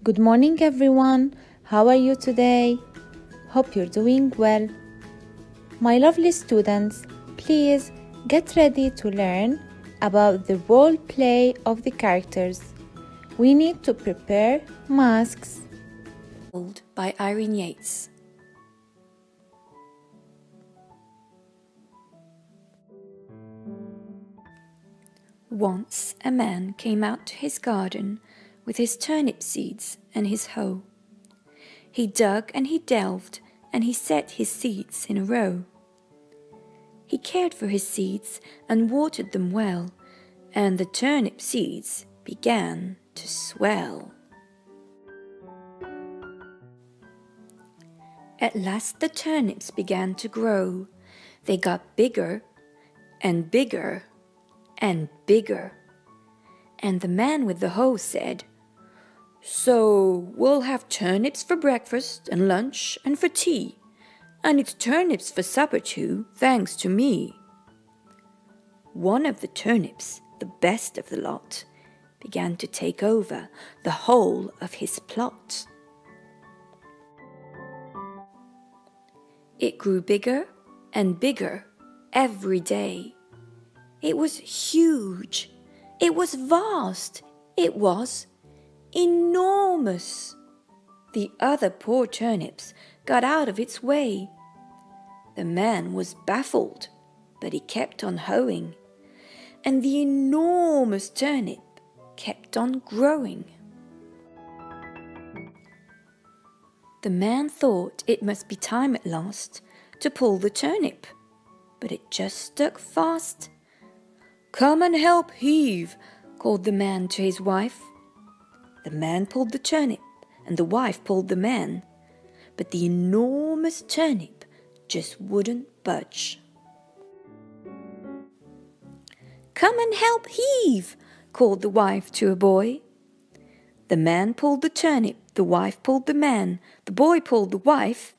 Good morning everyone, how are you today? Hope you're doing well. My lovely students, please get ready to learn about the role play of the characters. We need to prepare masks. By Irene Yates. Once a man came out to his garden with his turnip seeds and his hoe. He dug and he delved and he set his seeds in a row. He cared for his seeds and watered them well, and the turnip seeds began to swell. At last the turnips began to grow. They got bigger and bigger and bigger. And the man with the hoe said, "So we'll have turnips for breakfast and lunch and for tea, and it's turnips for supper too, thanks to me." One of the turnips, the best of the lot, began to take over the whole of his plot. It grew bigger and bigger every day. It was huge. It was vast. It was enormous. The other poor turnips got out of its way. The man was baffled, but he kept on hoeing, and the enormous turnip kept on growing. The man thought it must be time at last to pull the turnip, but it just stuck fast. "Come and help heave," called the man to his wife. The man pulled the turnip, and the wife pulled the man, but the enormous turnip just wouldn't budge. "Come and help heave," called the wife to a boy. The man pulled the turnip, the wife pulled the man, the boy pulled the wife,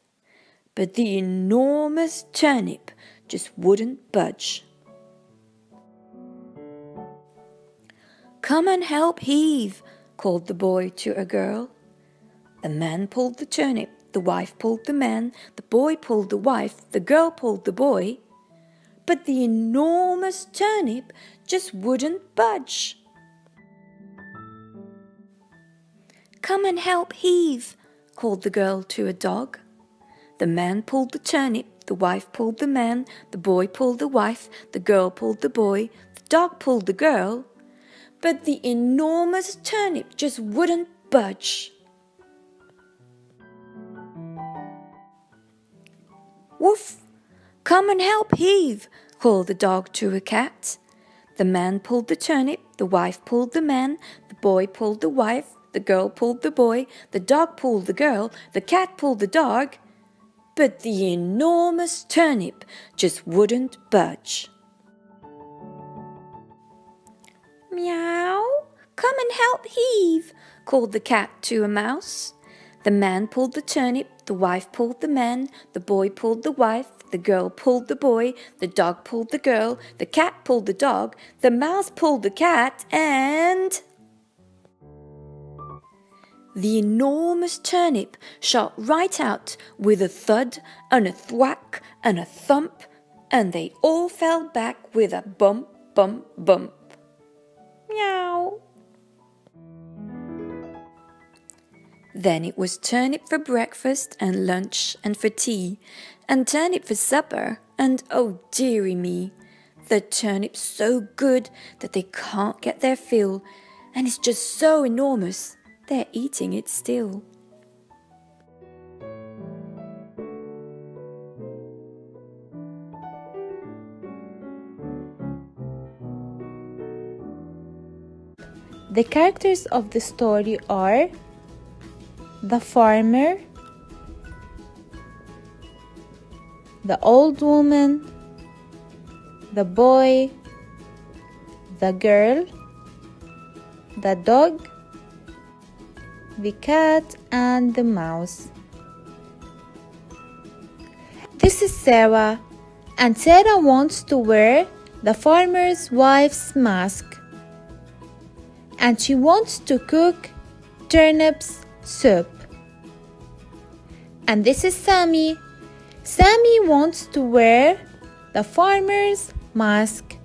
but the enormous turnip just wouldn't budge. "Come and help heave," called the boy to a girl. The man pulled the turnip, the wife pulled the man, the boy pulled the wife, the girl pulled the boy, but the enormous turnip just wouldn't budge. "Come and help heave," called the girl to a dog. The man pulled the turnip, the wife pulled the man, the boy pulled the wife, the girl pulled the boy, the dog pulled the girl, but the enormous turnip just wouldn't budge. "Woof! Come and help heave," called the dog to a cat. The man pulled the turnip, the wife pulled the man, the boy pulled the wife, the girl pulled the boy, the dog pulled the girl, the cat pulled the dog, but the enormous turnip just wouldn't budge. "Meow! Come and help heave," called the cat to a mouse. The man pulled the turnip, the wife pulled the man, the boy pulled the wife, the girl pulled the boy, the dog pulled the girl, the cat pulled the dog, the mouse pulled the cat, and the enormous turnip shot right out with a thud and a thwack and a thump, and they all fell back with a bump, bump, bump. Meow. Then it was turnip for breakfast and lunch and for tea, and turnip for supper, and oh dearie me, the turnip's so good that they can't get their fill, and it's just so enormous they're eating it still. The characters of the story are the farmer, the old woman, the boy, the girl, the dog, the cat, and the mouse. This is Sarah, and Sarah wants to wear the farmer's wife's mask. And she wants to cook turnips soup. And this is Sammy. Sammy wants to wear the farmer's mask,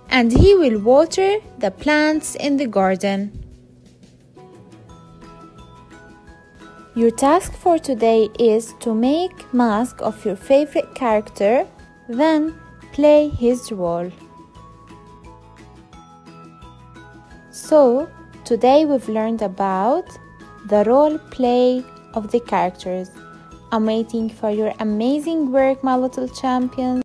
and he will water the plants in the garden. Your task for today is to make mask of your favorite character, then play his role. So, today we've learned about the role play of the characters. I'm waiting for your amazing work, my little champions.